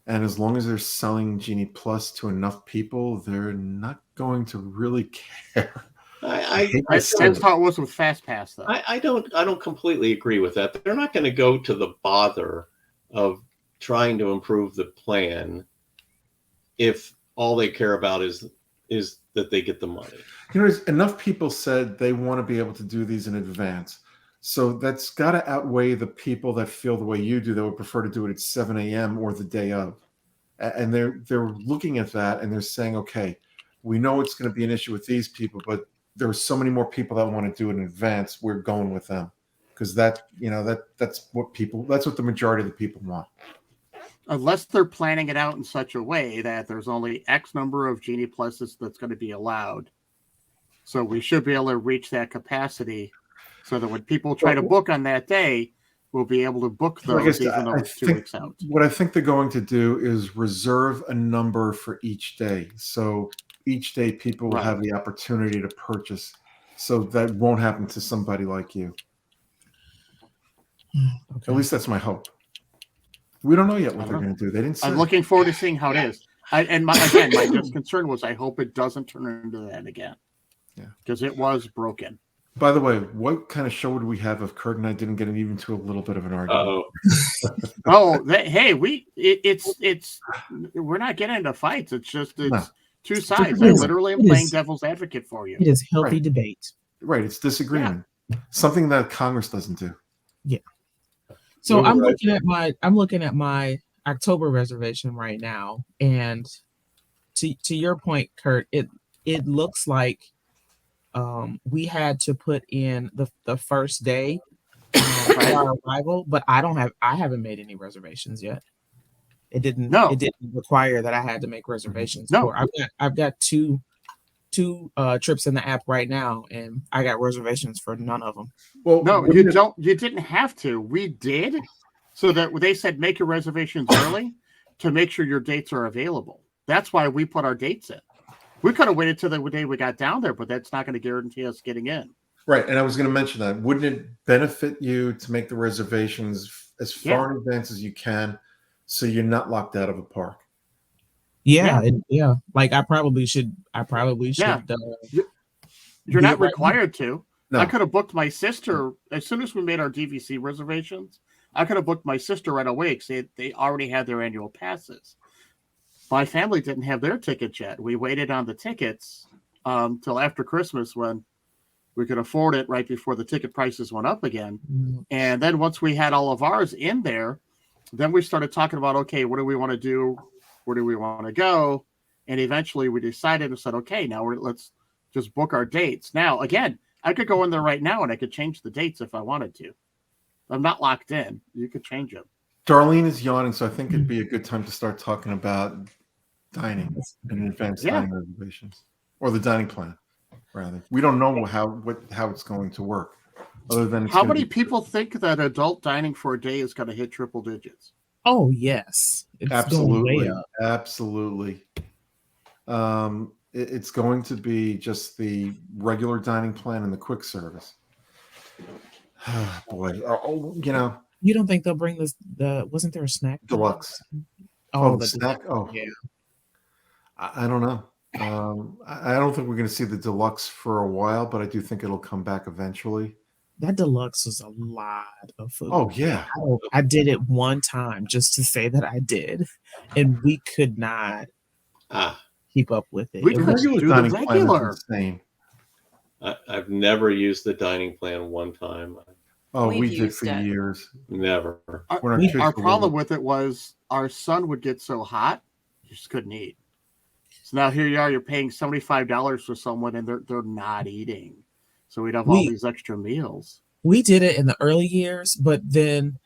And as long as they're selling Genie Plus to enough people, they're not going to really care. That's how it was with Fast Pass, though. I don't completely agree with that. They're not going to go to the bother of trying to improve the plan if all they care about is that they get the money. Enough people said they want to be able to do these in advance. So that's got to outweigh the people that feel the way you do that would prefer to do it at 7 a.m. or the day of. And they're looking at that and they're saying, okay, we know it's going to be an issue with these people, but there are so many more people that want to do it in advance. We're going with them because that's what the majority of the people want. Unless they're planning it out in such a way that there's only X number of Genie Pluses that's going to be allowed. So we should be able to reach that capacity so that when people try to book on that day, we'll be able to book those even though it's 2 weeks out. What I think they're going to do is reserve a number for each day. So each day people will have the opportunity to purchase. So that won't happen to somebody like you. Okay. At least that's my hope. We don't know yet what they're going to do. They didn't say. I'm looking forward to seeing how it is. My just concern was I hope it doesn't turn into that again. Yeah. Because it was broken. By the way, what kind of show would we have if Kurt and I didn't get even to a little bit of an argument? We're not getting into fights. It's two sides. I literally am playing devil's advocate for you. It is healthy debate. Right. It's disagreement. Yeah. Something that Congress doesn't do. Yeah. So I'm looking at my October reservation right now, and to your point, Kurt, it looks like we had to put in the first day for our arrival, but I haven't made any reservations yet. It didn't require that I had to make reservations. No. I've got two trips in the app right now, and I got reservations for none of them. Well, no, you didn't have to. We did, so that they said make your reservations early to make sure your dates are available. That's why we put our dates in. We could have waited till the day we got down there, but that's not going to guarantee us getting in. Right, and I was going to mention that. Wouldn't it benefit you to make the reservations as far in advance as you can, so you're not locked out of a park? Yeah. Like I probably should. Yeah. You're not required to. No. I could have booked my sister as soon as we made our DVC reservations. I could have booked my sister right away because they already had their annual passes. My family didn't have their tickets yet. We waited on the tickets till after Christmas when we could afford it right before the ticket prices went up again. Mm-hmm. And then once we had all of ours in there, then we started talking about, okay, what do we want to do? Where do we want to go? And eventually we decided and said, okay, now let's just book our dates. Now, again, I could go in there right now and I could change the dates if I wanted to. I'm not locked in. You could change them. Darlene is yawning, so I think it'd be a good time to start talking about dining and advanced dining reservations, or the dining plan, rather. We don't know how it's going to work. Other than how many people think that adult dining for a day is going to hit triple digits? Oh yes, absolutely. It's going to be just the regular dining plan and the quick service. Boy, you don't think they'll bring wasn't there a snack deluxe? The snack. Oh yeah. I don't know. I don't think we're going to see the deluxe for a while, but I do think it'll come back eventually. That deluxe was a lot of food. Oh yeah. I did it one time just to say that I did, and we could not. keep up with it. We The could regular do the dining plan is regular. insane. I've never used the dining plan one time. Oh, We've we did used for it. years. Never. When our kids Our were problem little. with it was our son would get so hot, you just couldn't eat. So now here you are, you're paying $75 for someone, and they're not eating. So we'd have all these extra meals. We did it in the early years, but then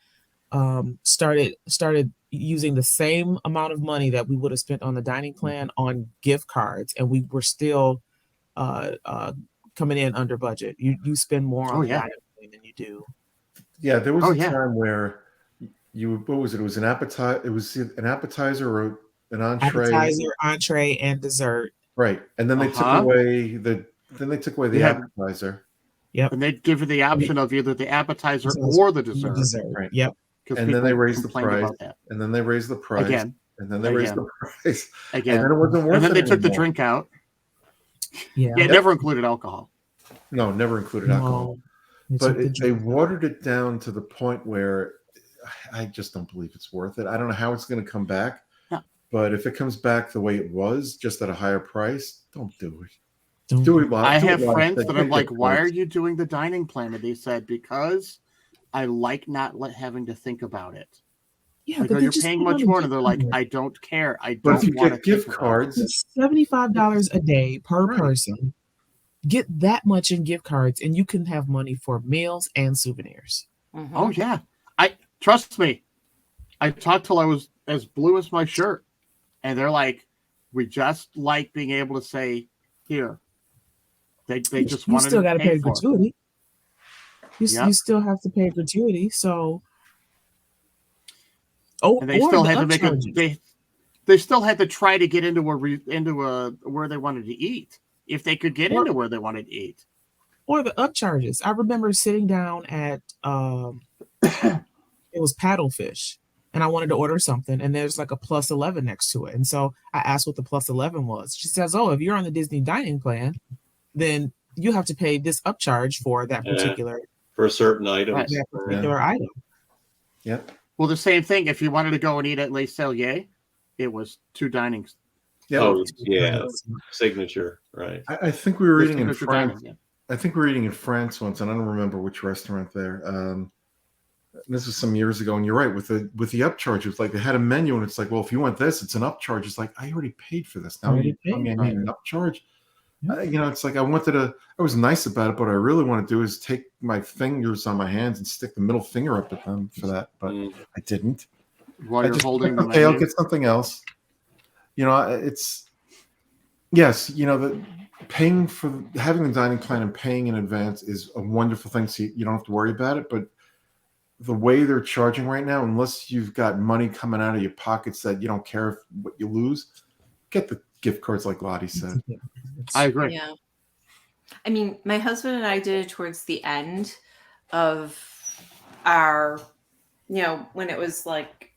started using the same amount of money that we would have spent on the dining plan on gift cards, and we were still coming in under budget. You spend more on the dining plan than you do. Yeah, there was a time where what was it? It was an appetizer. It was an appetizer or an entree, and dessert. Right, and then they took away the appetizer. Yep. And they'd give you the option of either the appetizer or the dessert. Right. Yep. And then they raised the price. And then they raised the price. Again. And then they raised the price. Again. And then it wasn't worth it. And then they took the anymore. drink out. Yeah. It never included alcohol. No, never included alcohol. But they watered it down to the point where I just don't believe it's worth it. I don't know how it's going to come back. No. But if it comes back the way it was, just at a higher price, don't do it. I have friends that I'm like, why are you doing the dining plan? And they said, because I like not having to think about it. Yeah, like, you're paying much more, and they're like, I don't care. I don't But if you want get gift cards, it's $75 a day per person. Get that much in gift cards, and you can have money for meals and souvenirs. Mm-hmm. Oh yeah, trust me. I talked till I was as blue as my shirt, and they're like, we just like being able to say, here. They just want to still got to pay gratuity. You still have to pay gratuity. So, and they still had to make they still had to try to get into where they wanted to eat, if they could get into where they wanted to eat. Or the upcharges. I remember sitting down at it was paddlefish, and I wanted to order something, and there's like a plus 11 next to it, and so I asked what the plus 11 was. She says, "Oh, if you're on the Disney dining plan, then you have to pay this upcharge for that particular for a certain item." That particular item. Yep. Well, the same thing. If you wanted to go and eat at Les Celliers, it was 2 dinings. Yeah. Oh, yeah. Signature, right? I think we were eating in France. I think we were eating in France once, and I don't remember which restaurant there. This was some years ago, and you're right with the upcharge. It's like they had a menu, and it's like, well, if you want this, it's an upcharge. It's like I already paid for this. Now you tell me I need an upcharge. It's like I was nice about it, but what I really want to do is take my fingers on my hands and stick the middle finger up at them for that, but I didn't. While you're holding the menu. I'll get something else. It's the paying for having the dining plan and paying in advance is a wonderful thing. So you don't have to worry about it, but the way they're charging right now, unless you've got money coming out of your pockets that you don't care what you lose, get the gift cards like Lottie said. I agree. Yeah. I mean, my husband and I did it towards the end of our, when it was like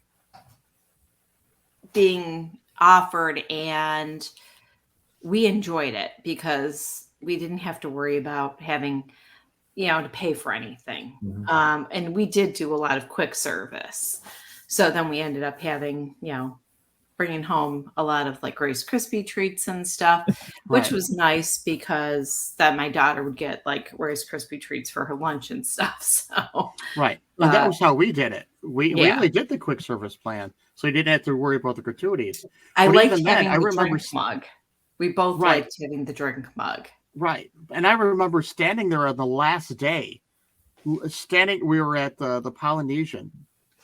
being offered, and we enjoyed it because we didn't have to worry about having, to pay for anything. Mm-hmm. And we did do a lot of quick service. So then we ended up having, bringing home a lot of like Rice Krispie treats and stuff, which was nice because then my daughter would get like Rice Krispie treats for her lunch and stuff. So and that was how we did it. We only did the quick service plan, so you didn't have to worry about the gratuities. I liked having the drink mug. We both liked having the drink mug. Right, and I remember standing there on the last day. We were at the Polynesian,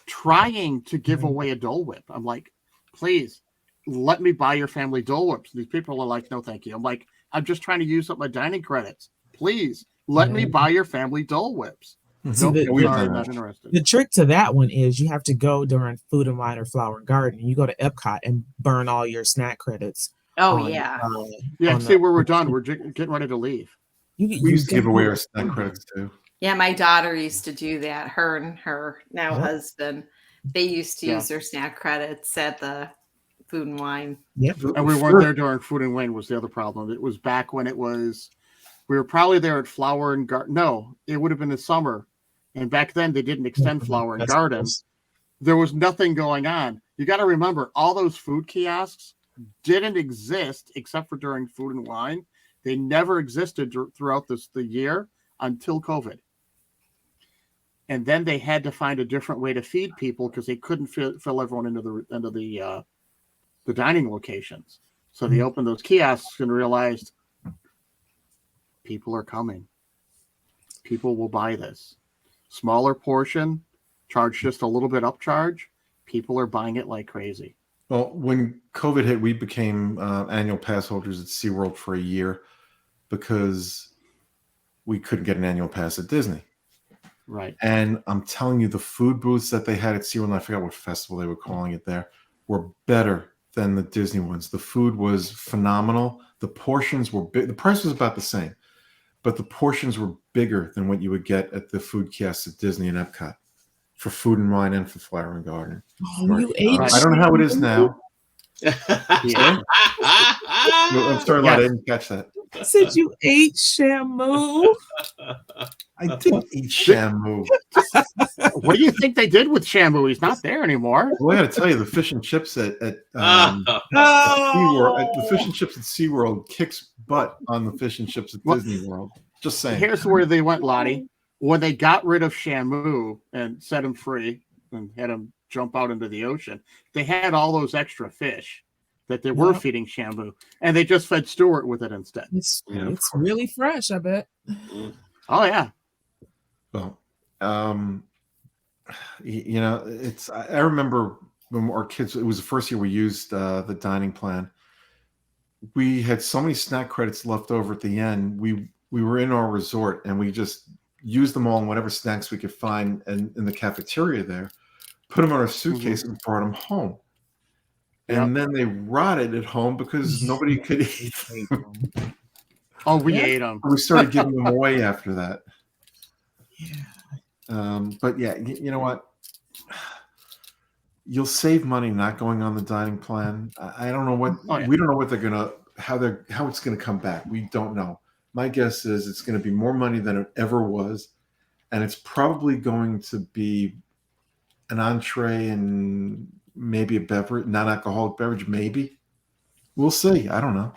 trying to give away a Dole Whip. I'm like, please let me buy your family Dole Whips. These people are like, no, thank you. I'm like, I'm just trying to use up my dining credits. Please let me buy your family Dole Whips. See, not interested. The trick to that one is you have to go during Food and Wine or Flower and Garden. You go to Epcot and burn all your snack credits. Oh, See, where we're done. We're getting ready to leave. We used to give away our snack credits too. Yeah, my daughter used to do that. Her and her now husband, they used to use their snack credits at the Food and Wine. Yep. And we weren't there during Food and Wine was the other problem. It was back when we were probably there at Flower and Garden. No, it would have been the summer. And back then they didn't extend Flower and Garden. There was nothing going on. You got to remember, all those food kiosks didn't exist except for during Food and Wine. They never existed throughout the year until COVID. And then they had to find a different way to feed people because they couldn't fill everyone into the dining locations. So they opened those kiosks and realized people are coming. People will buy this. Smaller portion, charge just a little bit upcharge. People are buying it like crazy. Well, when COVID hit, we became annual pass holders at SeaWorld for a year because we couldn't get an annual pass at Disney. Right. And I'm telling you, the food booths that they had at SeaWorld, and I forgot what festival they were calling it there, were better than the Disney ones. The food was phenomenal. The portions were big. The price was about the same, but the portions were bigger than what you would get at the food kiosks at Disney and Epcot for Food and Wine and for Flower and Garden. Oh, you ate I don't know how it is now. Yeah. I'm sorry, Lott, I didn't catch that. Said you ate Shamu. I didn't eat Shamu. What do you think they did with Shamu? He's not there anymore. Well, I got to tell you, the fish and chips at Oh. SeaWorld, the fish and chips at SeaWorld kicks butt on the fish and chips at Disney World. Just saying. Here's where they went, Lottie. When they got rid of Shamu and set him free and had him jump out into the ocean, they had all those extra fish that they were feeding Shamu, and they just fed Stuart with it instead. It's really fresh, I bet. Oh yeah. Well, you know, it's. I remember when our kids. It was the first year we used the dining plan. We had so many snack credits left over at the end. We were in our resort and we just used them all in whatever snacks we could find in the cafeteria there. Put them in our suitcase and brought them home. And then they rotted at home because nobody could eat them. Oh, we ate them. We started giving them away after that. Yeah. But yeah, you know what? You'll save money not going on the dining plan. I don't know what we don't know what they're gonna how it's gonna come back. We don't know. My guess is it's gonna be more money than it ever was, and it's probably going to be an entree and maybe a beverage, non-alcoholic beverage, maybe. We'll see. I don't know.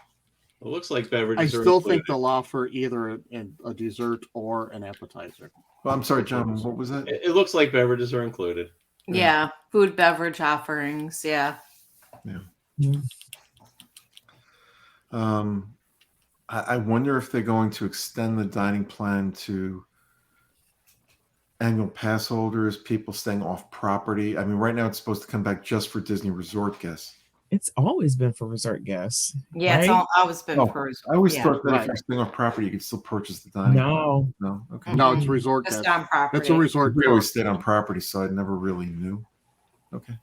It looks like beverages. I still think they'll offer either a dessert or an appetizer. Well, I'm sorry, John. What was that? It looks like beverages are included. Yeah, food, beverage offerings. Yeah. Yeah. I wonder if they're going to extend the dining plan to annual pass holders, people staying off property. I mean, right now it's supposed to come back just for Disney resort guests. It's always been for resort guests. Yeah, right? it's always been for. I always thought that if you're staying off property, you could still purchase the dining. No. No. Okay. No, it's resort. Just on property. That's a resort. We always stayed on property, so I never really knew. Okay.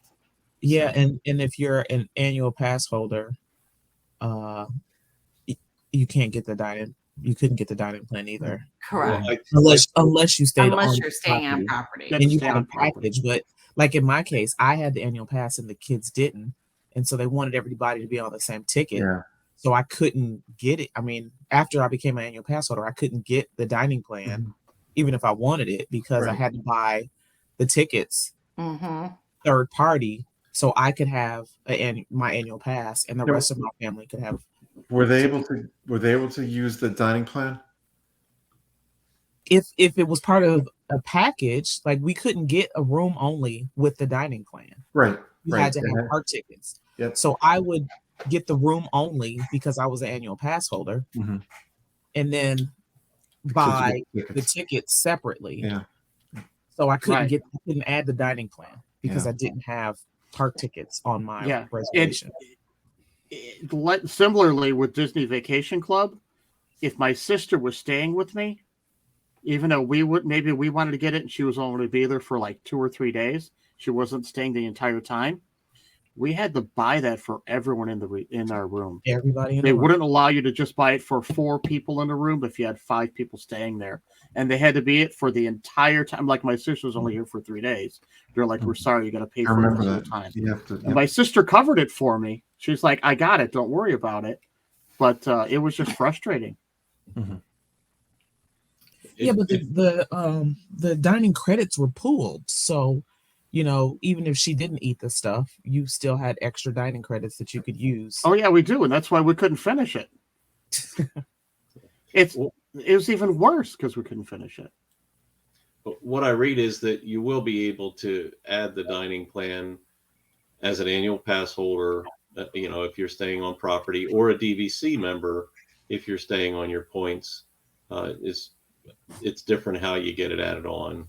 Yeah, and if you're an annual pass holder, you can't get the dining. You couldn't get the dining plan either. Correct. Unless you stayed. Unless you're staying on property. And you had a package, but like in my case, I had the annual pass and the kids didn't, and so they wanted everybody to be on the same ticket. Yeah. So I couldn't get it. I mean, after I became an annual pass holder, I couldn't get the dining plan, even if I wanted it, because I had to buy the tickets third party so I could have my annual pass, and the rest of my family could have. Were they able to use the dining plan? If it was part of a package, like we couldn't get a room only with the dining plan. Right. You had to have park tickets. Yep. So I would get the room only because I was an annual pass holder, and then buy the tickets separately. Yeah. So I couldn't add the dining plan because I didn't have park tickets on my reservation. Similarly with Disney Vacation Club, if my sister was staying with me, even though we wanted to get it and she was only going to be there for like 2 or 3 days, she wasn't staying the entire time. We had to buy that for everyone in our room. Everybody. They wouldn't allow you to just buy it for 4 people in the room if you had 5 people staying there, and they had to be it for the entire time. Like my sister was only here for 3 days. They're like, "We're sorry, you got to pay for it the whole time." And my sister covered it for me. She's like, "I got it. Don't worry about it." But it was just frustrating. Yeah, but the dining credits were pooled, so you know, even if she didn't eat the stuff, you still had extra dining credits that you could use. Oh yeah, we do, and that's why we couldn't finish it. It was even worse because we couldn't finish it. But what I read is that you will be able to add the dining plan as an annual pass holder, you know, if you're staying on property, or a DVC member if you're staying on your points. It's different how you get it added on.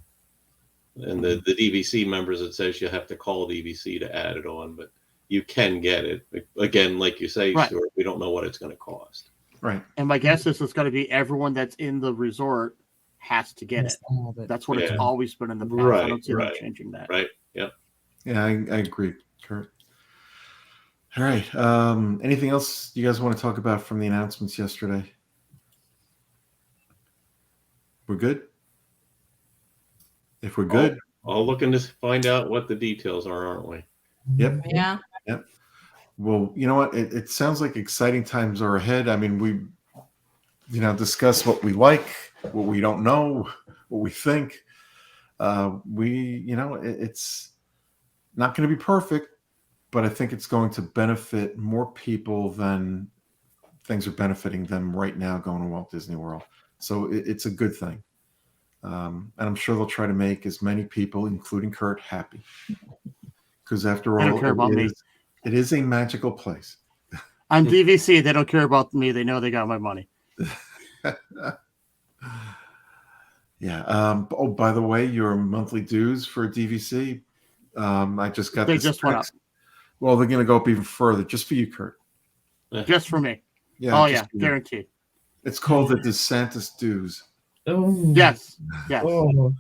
And the DVC members, it says you have to call DVC to add it on, but you can get it. Again, like you say, Right. Stuart, we don't know what it's going to cost. Right. And my guess is it's going to be everyone that's in the resort has to get it. That's what it's always been in the past. I don't see them changing that. Right. Yeah. Yeah, I agree, Kurt. All right. Anything else you guys want to talk about from the announcements yesterday? We're good? If we're good. All looking to find out what the details are, aren't we? Yep. Yeah. Yep. Well, you know what? It sounds like exciting times are ahead. I mean, we, discuss what we like, what we don't know, what we think. It's not going to be perfect, but I think it's going to benefit more people than things are benefiting them right now going to Walt Disney World. So it's a good thing. And I'm sure they'll try to make as many people, including Kurt, happy. Because after all, They don't care about me. It is a magical place. On DVC, they don't care about me. They know they got my money. Yeah. By the way, your monthly dues for DVC, I just got. They just went up. Well, they're going to go up even further, just for you, Kurt. Just for me. Yeah. Oh yeah, guaranteed. It's called the DeSantis dues. Oh. Yes. Oh.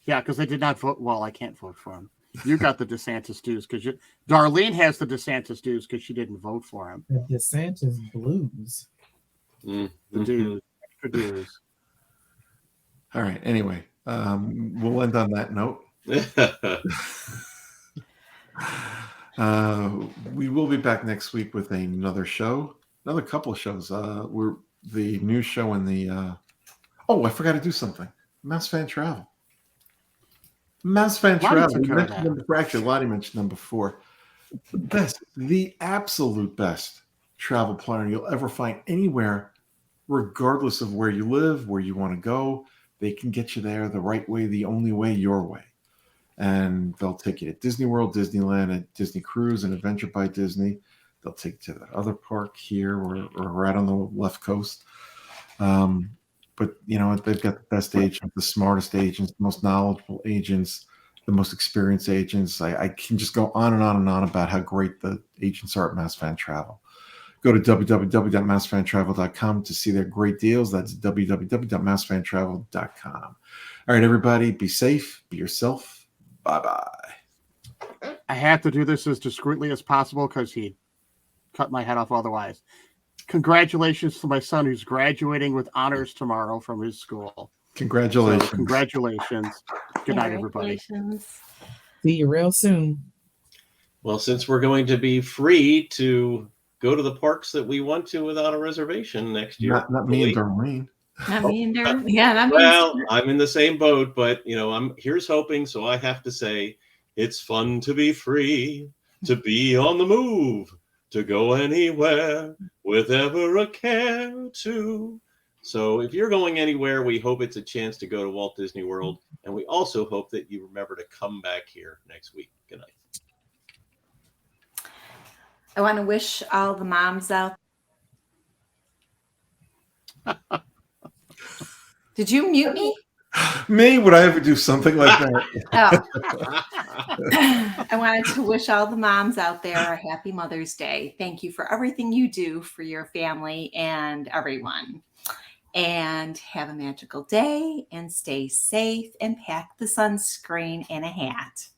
Yeah, because they did not vote. Well, I can't vote for him. You got the DeSantis dues because Darlene has the DeSantis dues because she didn't vote for him. The DeSantis blues. The dues, extra dues. All right. Anyway, we'll end on that note. We will be back next week with another couple of shows. We're the new show in the. I forgot to do something. Mouse Fan Travel. Mouse Fan Travel. We mentioned them before. Actually, Lottie mentioned them before. The absolute best travel planner you'll ever find anywhere, regardless of where you live, where you want to go. They can get you there the right way, the only way, your way. And they'll take you to Disney World, Disneyland, at Disney Cruise, and Adventure by Disney. They'll take you to the other park here or right on the left coast. But they've got the best agents, the smartest agents, the most knowledgeable agents, the most experienced agents. I can just go on and on and on about how great the agents are at Mouse Fan Travel. Go to www.mousefantravel.com to see their great deals. That's www.mousefantravel.com. All right, everybody, be safe, be yourself. Bye-bye. I have to do this as discreetly as possible because he'd cut my head off otherwise. Congratulations to my son who's graduating with honors tomorrow from his school. Congratulations. So, congratulations. Good night, everybody. See you real soon. Well, since we're going to be free to go to the parks that we want to without a reservation next year. Not me and Darlene. Not me and Darlene. Yeah, that means. Well, I'm in the same boat, but I'm here's hoping. So I have to say, it's fun to be free, to be on the move, to go anywhere with ever a care to. So if you're going anywhere, we hope it's a chance to go to Walt Disney World, and we also hope that you remember to come back here next week. Good night. I want to wish all the moms out. Did you mute me? Me? Would I ever do something like that? I wanted to wish all the moms out there a happy Mother's Day. Thank you for everything you do for your family and everyone. And have a magical day and stay safe and pack the sunscreen and a hat.